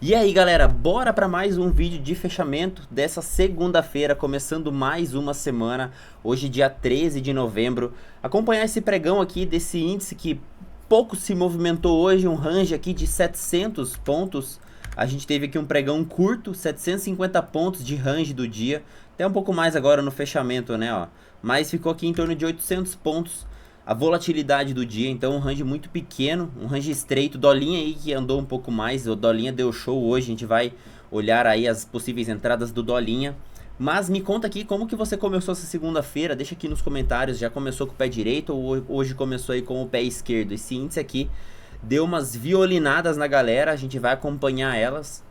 E aí galera, bora para mais um vídeo de fechamento dessa segunda-feira, começando mais uma semana, hoje dia 13 de novembro. Acompanhar esse pregão aqui desse índice que pouco se movimentou hoje, um range aqui de 700 pontos. A gente teve aqui um pregão curto, 750 pontos de range do dia, até um pouco mais agora no fechamento, né, ó. Mas ficou aqui em torno de 800 pontos a volatilidade do dia, então um range muito pequeno, um range estreito, dolinha aí que andou um pouco mais, o dolinha deu show hoje, a gente vai olhar aí as possíveis entradas do dolinha. Mas me conta aqui como que você começou essa segunda-feira, deixa aqui nos comentários, já começou com o pé direito ou hoje começou aí com o pé esquerdo? Esse índice aqui deu umas violinadas na galera, a gente vai acompanhar elas.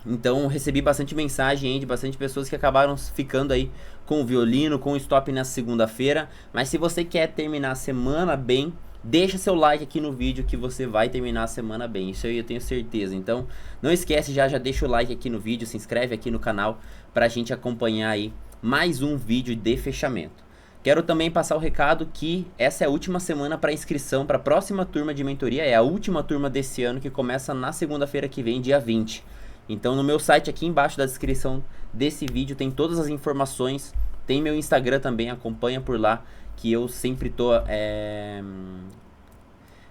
Então recebi bastante mensagem aí de bastante pessoas que acabaram ficando aí com o violino, com o stop na segunda-feira. Mas se você quer terminar a semana bem, deixa seu like aqui no vídeo que você vai terminar a semana bem. Isso aí eu tenho certeza. Então não esquece, já deixa o like aqui no vídeo, se inscreve aqui no canal pra gente acompanhar aí mais um vídeo de fechamento. Quero também passar o recado que essa é a última semana para inscrição para a próxima turma de mentoria. É a última turma desse ano que começa na segunda-feira que vem, dia 20. Então no meu site aqui embaixo da descrição desse vídeo tem todas as informações, tem meu Instagram também, acompanha por lá que eu sempre tô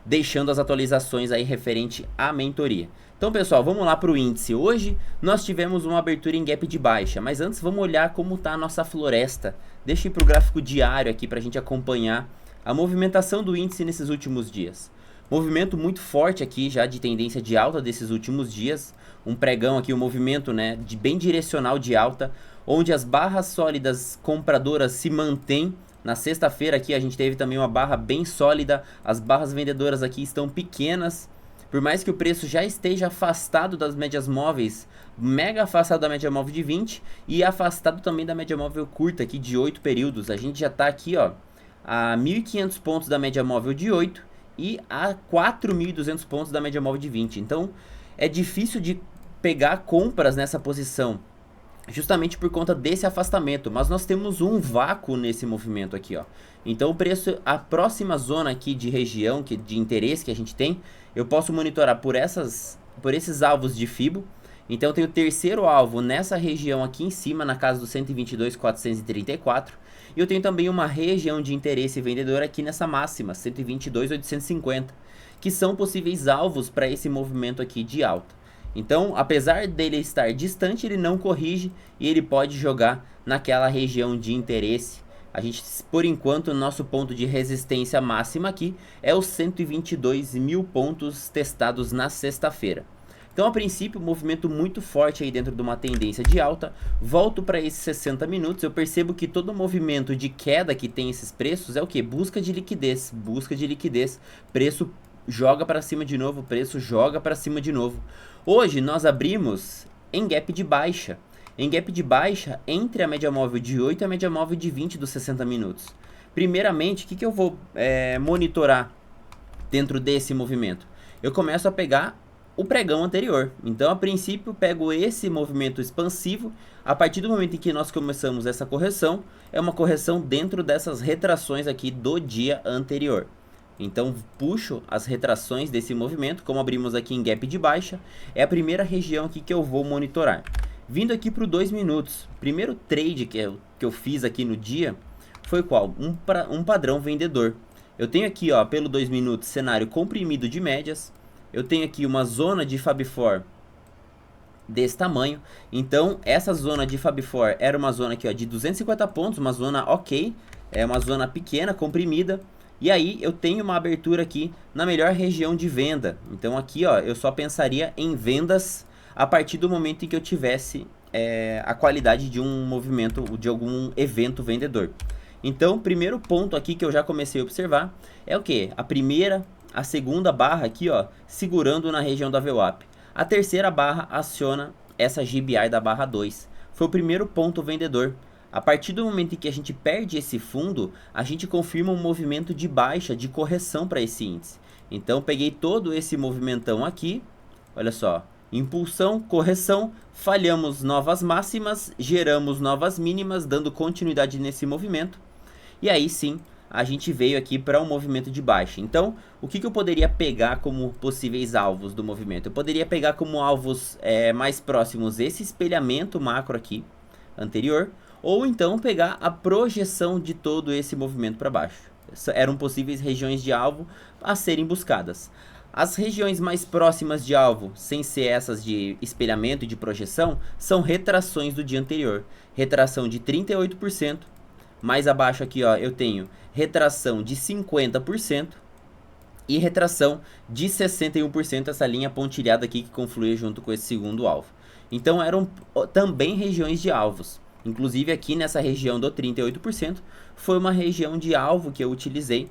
deixando as atualizações aí referente à mentoria. Então pessoal, vamos lá para o índice. Hoje nós tivemos uma abertura em gap de baixa, mas antes vamos olhar como está a nossa floresta. Deixa eu ir para o gráfico diário aqui para a gente acompanhar a movimentação do índice nesses últimos dias. Movimento muito forte aqui já de tendência de alta desses últimos dias. Um pregão aqui, um movimento, né, bem direcional de alta, onde as barras sólidas compradoras se mantêm. Na sexta-feira aqui a gente teve também uma barra bem sólida, as barras vendedoras aqui estão pequenas. Por mais que o preço já esteja afastado das médias móveis, mega afastado da média móvel de 20 e afastado também da média móvel curta aqui de 8 períodos. A gente já está aqui, ó, a 1.500 pontos da média móvel de 8 e a 4.200 pontos da média móvel de 20. Então é difícil de pegar compras nessa posição, justamente por conta desse afastamento, mas nós temos um vácuo nesse movimento aqui, ó. Então o preço, a próxima zona aqui de região, de interesse que a gente tem, eu posso monitorar por esses alvos de Fibo. Então eu tenho o terceiro alvo nessa região aqui em cima, na casa dos 122.434, e eu tenho também uma região de interesse vendedor aqui nessa máxima, 122.850, que são possíveis alvos para esse movimento aqui de alta. Então, apesar dele estar distante, ele não corrige e ele pode jogar naquela região de interesse. A gente, por enquanto, nosso ponto de resistência máxima aqui é os 122 mil pontos testados na sexta-feira. Então, a princípio, movimento muito forte aí dentro de uma tendência de alta. Volto para esses 60 minutos, eu percebo que todo movimento de queda que tem esses preços é o que? Busca de liquidez, preço joga para cima de novo, preço joga para cima de novo. Hoje nós abrimos em gap de baixa. Em gap de baixa entre a média móvel de 8 e a média móvel de 20 dos 60 minutos. Primeiramente, o que eu vou monitorar dentro desse movimento? Eu começo a pegar o pregão anterior. Então, a princípio, pego esse movimento expansivo. A partir do momento em que nós começamos essa correção, é uma correção dentro dessas retrações aqui do dia anterior. Então puxo as retrações desse movimento, como abrimos aqui em gap de baixa, é a primeira região aqui que eu vou monitorar. Vindo aqui para o 2 minutos, primeiro trade que eu fiz aqui no dia foi qual? Um padrão vendedor. Eu tenho aqui, ó, pelo 2 minutos, cenário comprimido de médias, eu tenho aqui uma zona de Fab Four desse tamanho. Então essa zona de Fab Four era uma zona aqui, ó, de 250 pontos, uma zona ok, é uma zona pequena, comprimida. E aí eu tenho uma abertura aqui na melhor região de venda. Então aqui, ó, eu só pensaria em vendas a partir do momento em que eu tivesse a qualidade de um movimento, de algum evento vendedor. Então o primeiro ponto aqui que eu já comecei a observar é o que? A segunda barra aqui, ó, segurando na região da VWAP. A terceira barra aciona essa GBI da barra 2. Foi o primeiro ponto vendedor. A partir do momento em que a gente perde esse fundo, a gente confirma um movimento de baixa, de correção para esse índice. Então peguei todo esse movimentão aqui, olha só, impulsão, correção, falhamos novas máximas, geramos novas mínimas, dando continuidade nesse movimento. E aí sim, a gente veio aqui para um movimento de baixa. Então, o que eu poderia pegar como possíveis alvos do movimento? Eu poderia pegar como alvos mais próximos esse espelhamento macro aqui, anterior, ou então pegar a projeção de todo esse movimento para baixo. Eram possíveis regiões de alvo a serem buscadas. As regiões mais próximas de alvo, sem ser essas de espelhamento e de projeção, são retrações do dia anterior. Retração de 38%, mais abaixo aqui ó, eu tenho retração de 50% e retração de 61%, essa linha pontilhada aqui que confluía junto com esse segundo alvo. Então eram também regiões de alvos. Inclusive aqui nessa região do 38% foi uma região de alvo que eu utilizei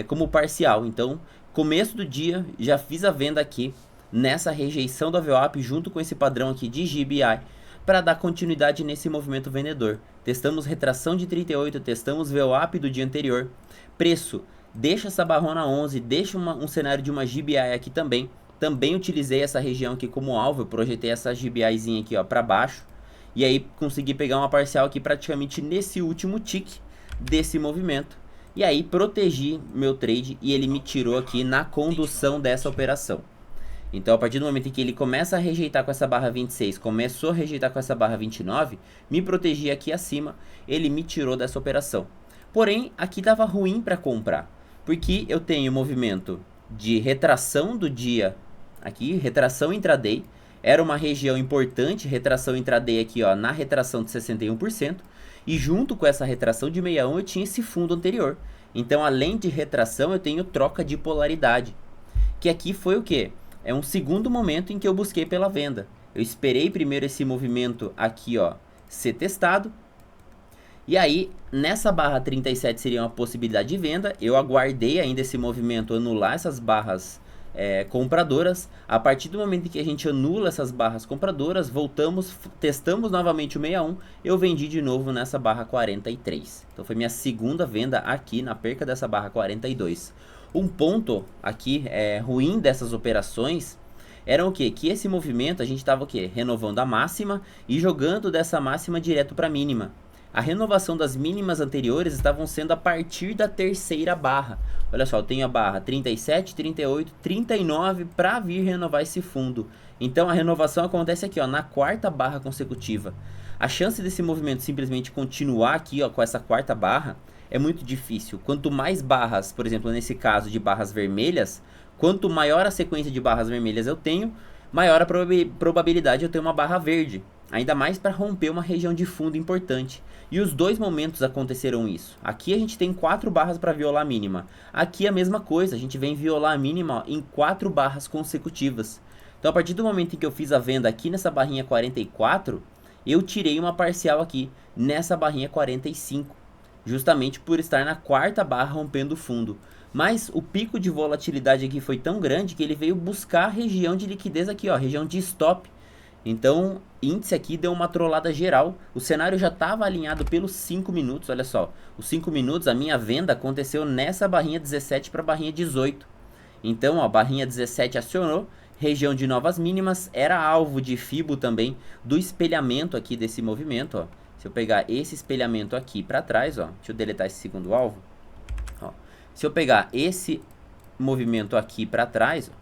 como parcial. Então, começo do dia, já fiz a venda aqui nessa rejeição do VWAP junto com esse padrão aqui de GBI para dar continuidade nesse movimento vendedor. Testamos retração de 38, testamos VWAP do dia anterior. Preço, deixa essa barrona 11, deixa um cenário de uma GBI aqui também. Também utilizei essa região aqui como alvo, eu projetei essa GBIzinha aqui ó para baixo. E aí consegui pegar uma parcial aqui praticamente nesse último tick desse movimento. E aí protegi meu trade e ele me tirou aqui na condução dessa operação. Então a partir do momento em que ele começa a rejeitar com essa barra 26, começou a rejeitar com essa barra 29, me protegi aqui acima, ele me tirou dessa operação. Porém, aqui estava ruim para comprar, porque eu tenho movimento de retração do dia, aqui, retração intraday, era uma região importante, retração intraday aqui ó, na retração de 61%, e junto com essa retração de 61 eu tinha esse fundo anterior. Então além de retração eu tenho troca de polaridade, que aqui foi o que? É um segundo momento em que eu busquei pela venda. Eu esperei primeiro esse movimento aqui ó, ser testado, e aí nessa barra 37 seria uma possibilidade de venda, eu aguardei ainda esse movimento anular essas barras compradoras. A partir do momento em que a gente anula essas barras compradoras, voltamos, testamos novamente o 61, eu vendi de novo nessa barra 43. Então foi minha segunda venda aqui na perca dessa barra 42. Um ponto aqui ruim dessas operações era o que? Que esse movimento a gente estava o que? Renovando a máxima e jogando dessa máxima direto para a mínima. A renovação das mínimas anteriores estavam sendo a partir da terceira barra. Olha só, eu tenho a barra 37, 38, 39 para vir renovar esse fundo. Então a renovação acontece aqui ó, na quarta barra consecutiva. A chance desse movimento simplesmente continuar aqui ó, com essa quarta barra é muito difícil. Quanto mais barras, por exemplo, nesse caso de barras vermelhas, quanto maior a sequência de barras vermelhas eu tenho, maior a probabilidade de eu ter uma barra verde. Ainda mais para romper uma região de fundo importante. E os dois momentos aconteceram isso. Aqui a gente tem 4 barras para violar a mínima. Aqui a mesma coisa, a gente vem violar a mínima em 4 barras consecutivas. Então a partir do momento em que eu fiz a venda aqui nessa barrinha 44, eu tirei uma parcial aqui nessa barrinha 45. Justamente por estar na quarta barra rompendo o fundo. Mas o pico de volatilidade aqui foi tão grande que ele veio buscar a região de liquidez aqui, ó, região de stop. Então, índice aqui deu uma trollada geral. O cenário já estava alinhado pelos 5 minutos, olha só. Os 5 minutos, a minha venda aconteceu nessa barrinha 17 para a barrinha 18. Então, a barrinha 17 acionou, região de novas mínimas, era alvo de FIBO também do espelhamento aqui desse movimento, ó. Se eu pegar esse espelhamento aqui para trás, ó, deixa eu deletar esse segundo alvo. Ó. Se eu pegar esse movimento aqui para trás, ó,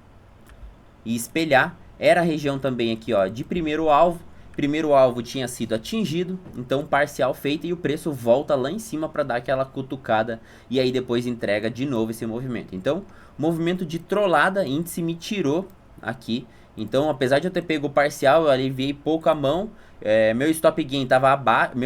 e espelhar, era a região também aqui ó, de primeiro alvo. Primeiro alvo tinha sido atingido, então parcial feita e o preço volta lá em cima para dar aquela cutucada e aí depois entrega de novo esse movimento. Então, movimento de trollada, índice me tirou aqui. Então, apesar de eu ter pego o parcial, eu aliviei pouco a mão. Meu stop gain estava abaixo,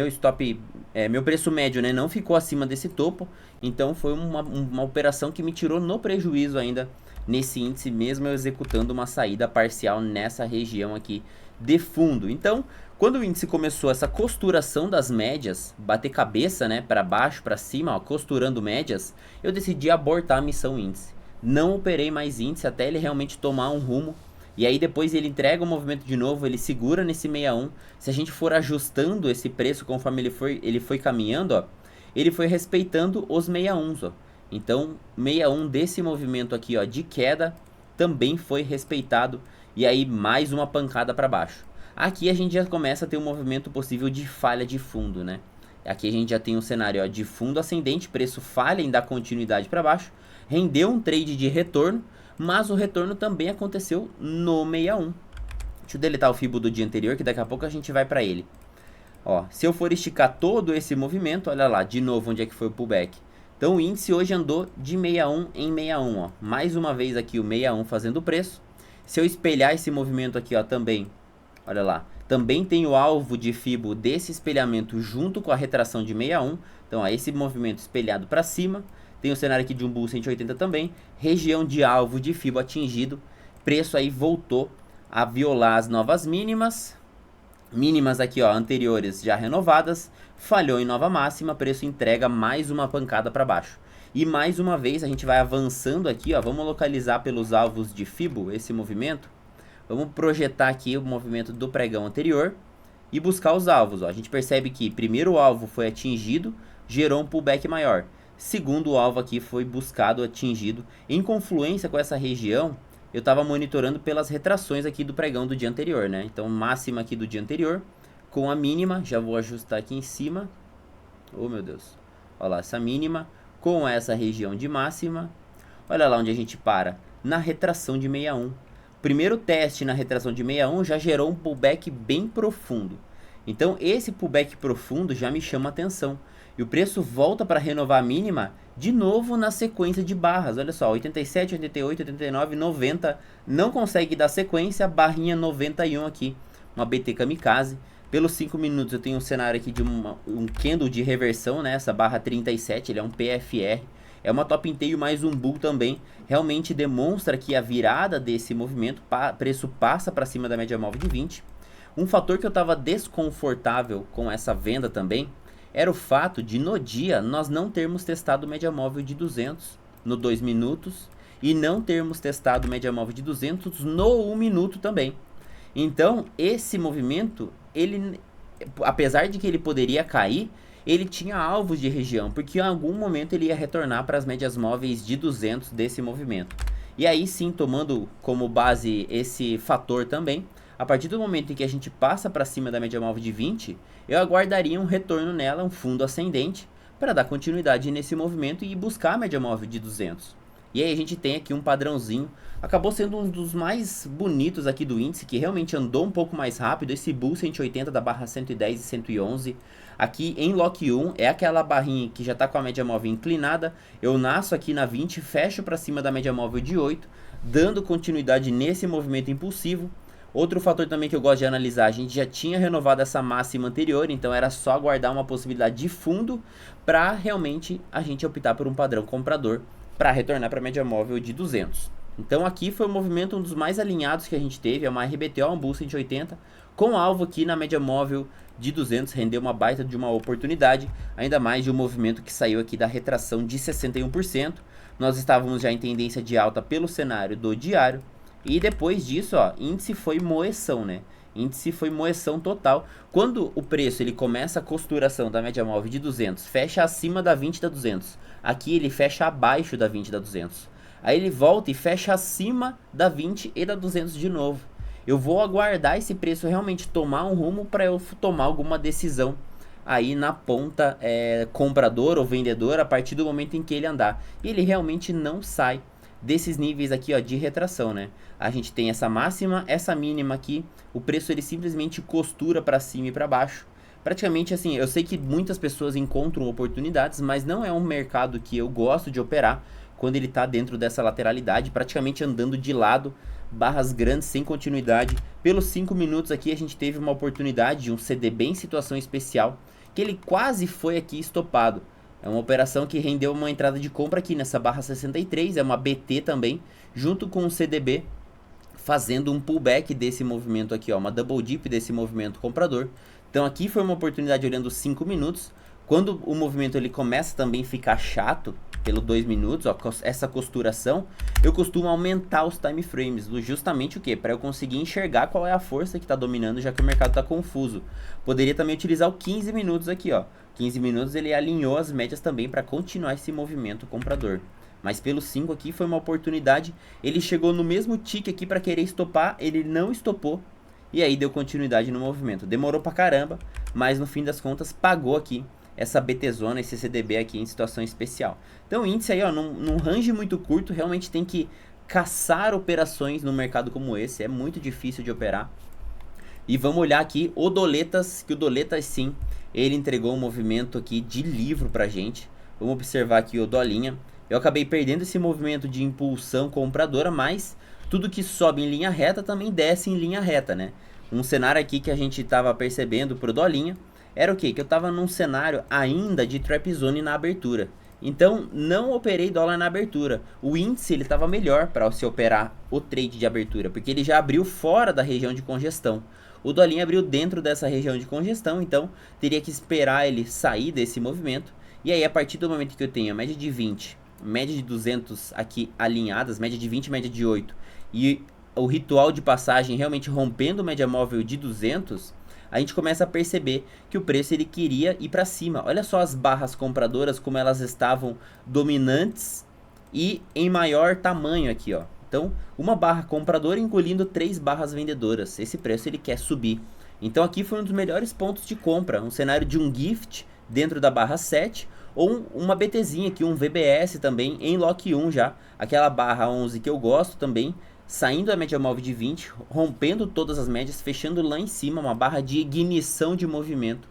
meu preço médio né, não ficou acima desse topo. Então, foi uma operação que me tirou no prejuízo ainda. Nesse índice mesmo eu executando uma saída parcial nessa região aqui de fundo. Então, quando o índice começou essa costuração das médias, bater cabeça né, para baixo, para cima, ó, costurando médias, eu decidi abortar a missão índice. Não operei mais índice até ele realmente tomar um rumo. E aí depois ele entrega o movimento de novo, ele segura nesse 61. Se a gente for ajustando esse preço conforme ele foi caminhando, ó, ele foi respeitando os 61s, ó. Então, 61 desse movimento aqui, ó, de queda, também foi respeitado. E aí, mais uma pancada para baixo. Aqui a gente já começa a ter um movimento possível de falha de fundo, né? Aqui a gente já tem um cenário, ó, de fundo ascendente, preço falha em dar continuidade para baixo, rendeu um trade de retorno, mas o retorno também aconteceu no 61. Deixa eu deletar o Fibo do dia anterior, que daqui a pouco a gente vai para ele. Ó, se eu for esticar todo esse movimento, olha lá, de novo onde é que foi o pullback. Então o índice hoje andou de 61 em 61, ó. Mais uma vez aqui o 61 fazendo o preço. Se eu espelhar esse movimento aqui, ó, também, olha lá, também tem o alvo de Fibo desse espelhamento junto com a retração de 61. Então, ó, esse movimento espelhado para cima. Tem o cenário aqui de um Bull 180 também. Região de alvo de Fibo atingido. Preço aí voltou a violar as novas mínimas. Mínimas aqui, ó, anteriores já renovadas, falhou em nova máxima, preço entrega mais uma pancada para baixo. E mais uma vez a gente vai avançando aqui, ó, vamos localizar pelos alvos de Fibo esse movimento. Vamos projetar aqui o movimento do pregão anterior e buscar os alvos, ó. A gente percebe que primeiro alvo foi atingido, gerou um pullback maior. Segundo alvo aqui foi buscado, atingido, em confluência com essa região. Eu estava monitorando pelas retrações aqui do pregão do dia anterior, né? Então, máxima aqui do dia anterior, com a mínima, já vou ajustar aqui em cima. Oh, meu Deus. Olha lá, essa mínima, com essa região de máxima. Olha lá onde a gente para, na retração de 61. Primeiro teste na retração de 61 já gerou um pullback bem profundo. Então, esse pullback profundo já me chama a atenção. E o preço volta para renovar a mínima de novo na sequência de barras. Olha só, 87, 88, 89, 90. Não consegue dar sequência, barrinha 91 aqui. Uma BT Kamikaze. Pelos 5 minutos eu tenho um cenário aqui de um candle de reversão, né? Essa barra 37, ele é um PFR. É uma top inteiro mais um bull também. Realmente demonstra que a virada desse movimento, preço passa para cima da média móvel de 20. Um fator que eu estava desconfortável com essa venda também era o fato de no dia nós não termos testado média móvel de 200 no 2 minutos e não termos testado média móvel de 200 no 1 minuto também. Então esse movimento, ele, apesar de que ele poderia cair, ele tinha alvos de região, porque em algum momento ele ia retornar para as médias móveis de 200 desse movimento. E aí sim, tomando como base esse fator também, a partir do momento em que a gente passa para cima da média móvel de 20, eu aguardaria um retorno nela, um fundo ascendente, para dar continuidade nesse movimento e buscar a média móvel de 200. E aí a gente tem aqui um padrãozinho, acabou sendo um dos mais bonitos aqui do índice, que realmente andou um pouco mais rápido, esse Bull 180 da barra 110 e 111. Aqui em Lock 1 é aquela barrinha que já está com a média móvel inclinada, eu nasço aqui na 20, fecho para cima da média móvel de 8, dando continuidade nesse movimento impulsivo. Outro fator também que eu gosto de analisar, a gente já tinha renovado essa máxima anterior, então era só aguardar uma possibilidade de fundo para realmente a gente optar por um padrão comprador para retornar para a média móvel de 200. Então aqui foi o movimento um dos mais alinhados que a gente teve, é uma RBTO, um Bull 180, com alvo aqui na média móvel de 200, rendeu uma baita de uma oportunidade, ainda mais de um movimento que saiu aqui da retração de 61%. Nós estávamos já em tendência de alta pelo cenário do diário. E depois disso, ó, índice foi moeção, né? Índice foi moeção total. Quando o preço ele começa a costuração da média móvel de 200, fecha acima da 20 da 200. Aqui ele fecha abaixo da 20 da 200. Aí ele volta e fecha acima da 20 e da 200 de novo. Eu vou aguardar esse preço realmente tomar um rumo para eu tomar alguma decisão aí na ponta comprador ou vendedor a partir do momento em que ele andar. E ele realmente não sai desses níveis aqui, ó, de retração, né? A gente tem essa máxima, essa mínima aqui, o preço ele simplesmente costura para cima e para baixo. Praticamente assim, eu sei que muitas pessoas encontram oportunidades, mas não é um mercado que eu gosto de operar quando ele está dentro dessa lateralidade, praticamente andando de lado, barras grandes sem continuidade. Pelos 5 minutos aqui a gente teve uma oportunidade de um CDB em situação especial, que ele quase foi aqui estopado. É uma operação que rendeu uma entrada de compra aqui nessa barra 63, é uma BT também, junto com o CDB, fazendo um pullback desse movimento aqui, ó, uma double dip desse movimento comprador. Então aqui foi uma oportunidade olhando 5 minutos, quando o movimento ele começa também a ficar chato, pelo 2 minutos, ó, essa costuração, eu costumo aumentar os time frames, justamente o que? Para eu conseguir enxergar qual é a força que está dominando, já que o mercado está confuso. Poderia também utilizar o 15 minutos aqui, ó. 15 minutos ele alinhou as médias também para continuar esse movimento comprador. Mas pelo 5 aqui foi uma oportunidade, ele chegou no mesmo tique aqui para querer estopar, ele não estopou, e aí deu continuidade no movimento. Demorou pra caramba, mas no fim das contas pagou aqui essa BT zona, esse CDB aqui em situação especial. Então o índice aí, ó, num range muito curto, realmente tem que caçar operações no mercado como esse, é muito difícil de operar. E vamos olhar aqui o Doletas, que o Doletas sim, ele entregou um movimento aqui de livro pra gente. Vamos observar aqui o Dolinha. Eu acabei perdendo esse movimento de impulsão compradora, mas tudo que sobe em linha reta também desce em linha reta, né? Um cenário aqui que a gente estava percebendo pro Dolinha era o quê? Que eu estava num cenário ainda de trap zone na abertura. Então não operei dólar na abertura. O índice ele estava melhor para se operar o trade de abertura, porque ele já abriu fora da região de congestão. O Dolinha abriu dentro dessa região de congestão, então teria que esperar ele sair desse movimento. E aí a partir do momento que eu tenho a média de 20, média de 200 aqui alinhadas, média de 20, média de 8, e o ritual de passagem realmente rompendo média móvel de 200, a gente começa a perceber que o preço ele queria ir para cima. Olha só as barras compradoras como elas estavam dominantes e em maior tamanho aqui, ó. Então, uma barra compradora engolindo 3 barras vendedoras. Esse preço ele quer subir. Então aqui foi um dos melhores pontos de compra, um cenário de um gift dentro da barra 7 ou uma BTzinha aqui, um VBS também em lock 1 já, aquela barra 11 que eu gosto também, saindo da média móvel de 20, rompendo todas as médias, fechando lá em cima, uma barra de ignição de movimento.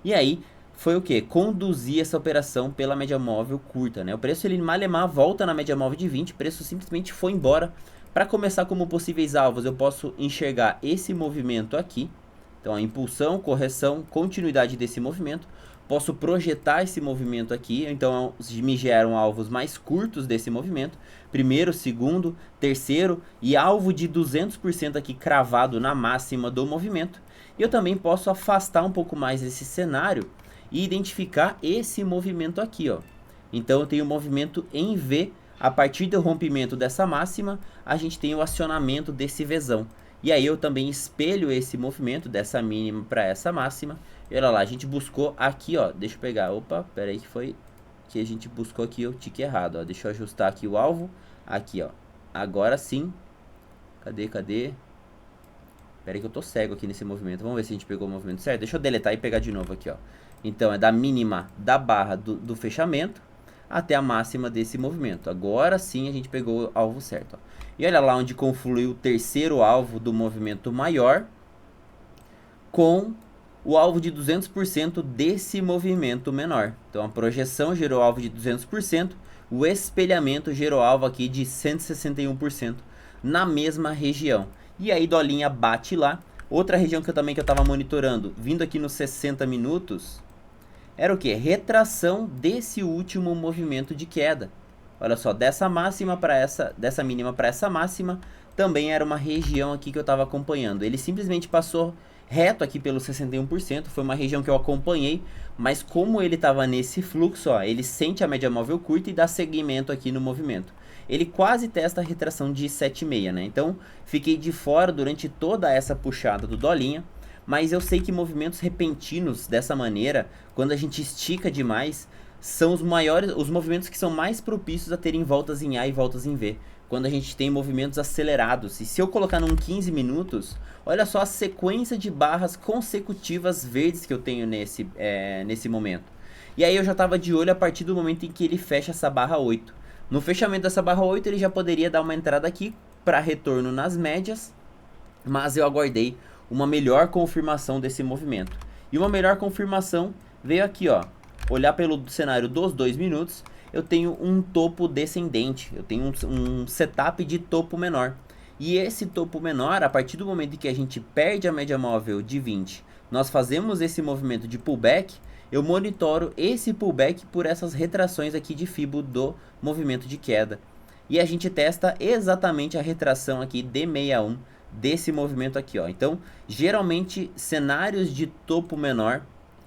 E aí, foi o que? Conduzir essa operação pela média móvel curta, né? O preço, ele malemar volta na média móvel de 20, o preço simplesmente foi embora. Para começar como possíveis alvos, eu posso enxergar esse movimento aqui. Então, a impulsão, correção, continuidade desse movimento. Posso projetar esse movimento aqui, então me geram alvos mais curtos desse movimento. Primeiro, segundo, terceiro e alvo de 200% aqui cravado na máxima do movimento. E eu também posso afastar um pouco mais esse cenário e identificar esse movimento aqui, ó. Então eu tenho o movimento em V, a partir do rompimento dessa máxima, a gente tem o acionamento desse Vzão. E aí eu também espelho esse movimento dessa mínima para essa máxima. E olha lá, a gente buscou aqui, ó, deixa eu pegar, opa, pera aí que foi que a gente buscou aqui o tique errado, ó. Deixa eu ajustar aqui o alvo, aqui, ó. Agora sim, cadê? Pera aí que eu tô cego aqui nesse movimento, vamos ver se a gente pegou o movimento certo. Deixa eu deletar e pegar de novo aqui, ó. Então é da mínima da barra do fechamento até a máxima desse movimento. Agora sim a gente pegou o alvo certo, ó. E olha lá onde confluiu o terceiro alvo do movimento maior com o alvo de 200% desse movimento menor. Então a projeção gerou alvo de 200%, o espelhamento gerou alvo aqui de 161% na mesma região. E aí Dolinha bate lá. Outra região que eu estava monitorando, vindo aqui nos 60 minutos, era o que? Retração desse último movimento de queda. Olha só, dessa máxima para dessa mínima para essa máxima, também era uma região aqui que eu estava acompanhando. Ele simplesmente passou reto aqui pelo 61%, foi uma região que eu acompanhei, mas como ele estava nesse fluxo, ó, ele sente a média móvel curta e dá seguimento aqui no movimento. Ele quase testa a retração de 7,6, né? Então, fiquei de fora durante toda essa puxada do Dolinha, mas eu sei que movimentos repentinos dessa maneira, quando a gente estica demais, são os movimentos que são mais propícios a terem voltas em A e voltas em V. Quando a gente tem movimentos acelerados. E se eu colocar num 15 minutos, olha só a sequência de barras consecutivas verdes que eu tenho nesse momento. E aí eu já estava de olho a partir do momento em que ele fecha essa barra 8. No fechamento dessa barra 8 ele já poderia dar uma entrada aqui para retorno nas médias, mas eu aguardei uma melhor confirmação desse movimento. E uma melhor confirmação veio aqui, ó. Olhar pelo cenário dos 2 minutos, eu tenho um topo descendente, eu tenho um setup de topo menor. E esse topo menor, a partir do momento em que a gente perde a média móvel de 20, nós fazemos esse movimento de pullback, eu monitoro esse pullback por essas retrações aqui de Fibo do movimento de queda. E a gente testa exatamente a retração aqui de 61 desse movimento aqui, ó. Então, geralmente, cenários de topo menor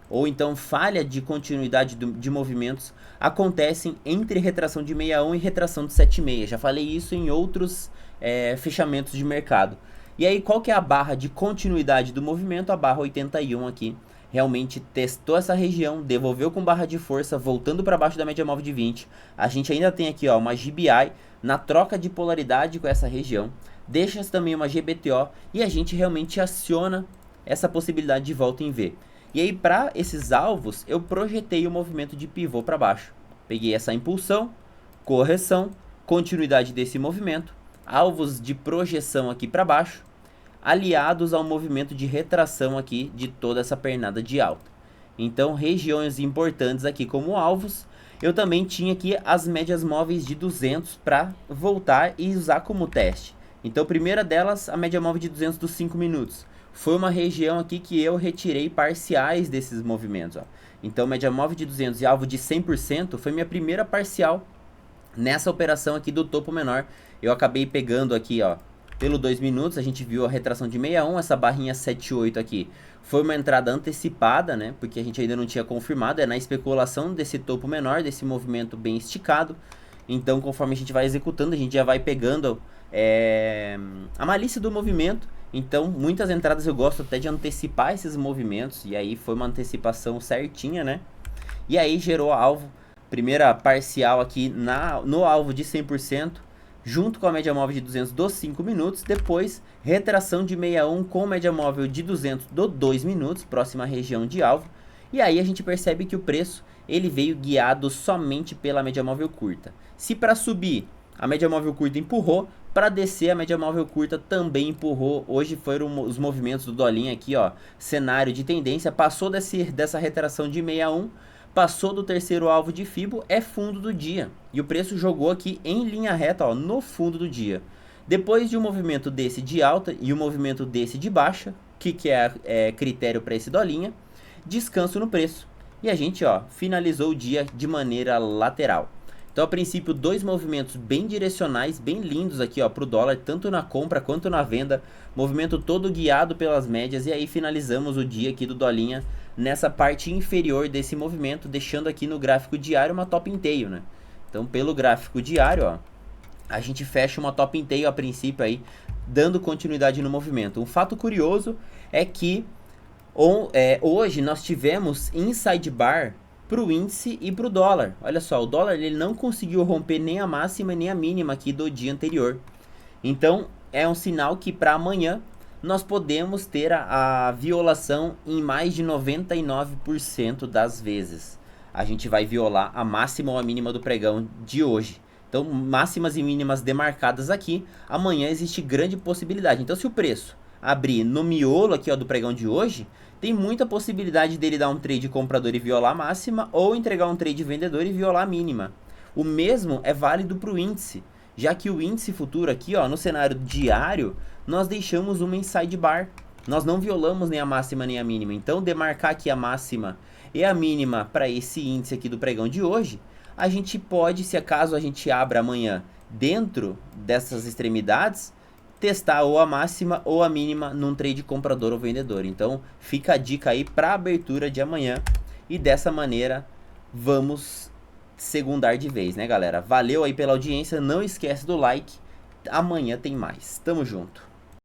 ou então falha de continuidade de movimentos acontecem entre retração de 61 e retração de 7,6. Já falei isso em outros fechamentos de mercado. E aí qual que é a barra de continuidade do movimento? A barra 81 aqui. Realmente testou essa região, devolveu com barra de força, voltando para baixo da média móvel de 20. A gente ainda tem aqui, ó, uma GBI na troca de polaridade com essa região. Deixa também uma GBTO e a gente realmente aciona essa possibilidade de volta em V. E aí para esses alvos eu projetei o movimento de pivô para baixo. Peguei essa impulsão, correção, continuidade desse movimento, alvos de projeção aqui para baixo, aliados ao movimento de retração aqui de toda essa pernada de alta. Então, regiões importantes aqui como alvos. Eu também tinha aqui as médias móveis de 200 para voltar e usar como teste. Então, primeira delas, a média móvel de 200 dos 5 minutos. Foi uma região aqui que eu retirei parciais desses movimentos. Ó. Então, média móvel de 200 e alvo de 100% foi minha primeira parcial nessa operação aqui do topo menor. Eu acabei pegando aqui, ó, pelo 2 minutos, a gente viu a retração de 61, essa barrinha 78 aqui. Foi uma entrada antecipada, né? Porque a gente ainda não tinha confirmado, é na especulação desse topo menor, desse movimento bem esticado. Então, conforme a gente vai executando, a gente já vai pegando a malícia do movimento. Então, muitas entradas eu gosto até de antecipar esses movimentos. E aí foi uma antecipação certinha, né? E aí gerou alvo, primeira parcial aqui no alvo de 100%. Junto com a média móvel de 200 dos 5 minutos, depois retração de 61 com média móvel de 200 do 2 minutos, próxima região de alvo. E aí a gente percebe que o preço ele veio guiado somente pela média móvel curta. Se para subir a média móvel curta empurrou, para descer a média móvel curta também empurrou. Hoje foram os movimentos do dolinho aqui, ó, cenário de tendência, passou dessa retração de 61, passou do terceiro alvo de Fibo, é fundo do dia. E o preço jogou aqui em linha reta, ó, no fundo do dia. Depois de um movimento desse de alta e um movimento desse de baixa, que é critério para esse dolinha, descanso no preço. E a gente, ó, finalizou o dia de maneira lateral. Então, a princípio, dois movimentos bem direcionais, bem lindos aqui, ó, para o dólar, tanto na compra quanto na venda. Movimento todo guiado pelas médias. E aí finalizamos o dia aqui do dolinha nessa parte inferior desse movimento, deixando aqui no gráfico diário uma top in tail, né? Então, pelo gráfico diário, ó, a gente fecha uma top in tail a princípio aí, dando continuidade no movimento. Um fato curioso é que hoje nós tivemos inside bar para o índice e para o dólar. Olha só, o dólar ele não conseguiu romper nem a máxima nem a mínima aqui do dia anterior. Então, é um sinal que para amanhã nós podemos ter a violação em mais de 99% das vezes. A gente vai violar a máxima ou a mínima do pregão de hoje. Então, máximas e mínimas demarcadas aqui, amanhã existe grande possibilidade. Então, se o preço abrir no miolo aqui, ó, do pregão de hoje, tem muita possibilidade dele dar um trade comprador e violar a máxima, ou entregar um trade vendedor e violar a mínima. O mesmo é válido para o índice, já que o índice futuro aqui, ó, no cenário diário, nós deixamos uma inside bar. Nós não violamos nem a máxima nem a mínima. Então, demarcar aqui a máxima e a mínima para esse índice aqui do pregão de hoje, a gente pode, se acaso a gente abra amanhã dentro dessas extremidades, testar ou a máxima ou a mínima num trade comprador ou vendedor. Então, fica a dica aí para a abertura de amanhã. E dessa maneira, vamos segundar de vez, né, galera? Valeu aí pela audiência. Não esquece do like. Amanhã tem mais. Tamo junto.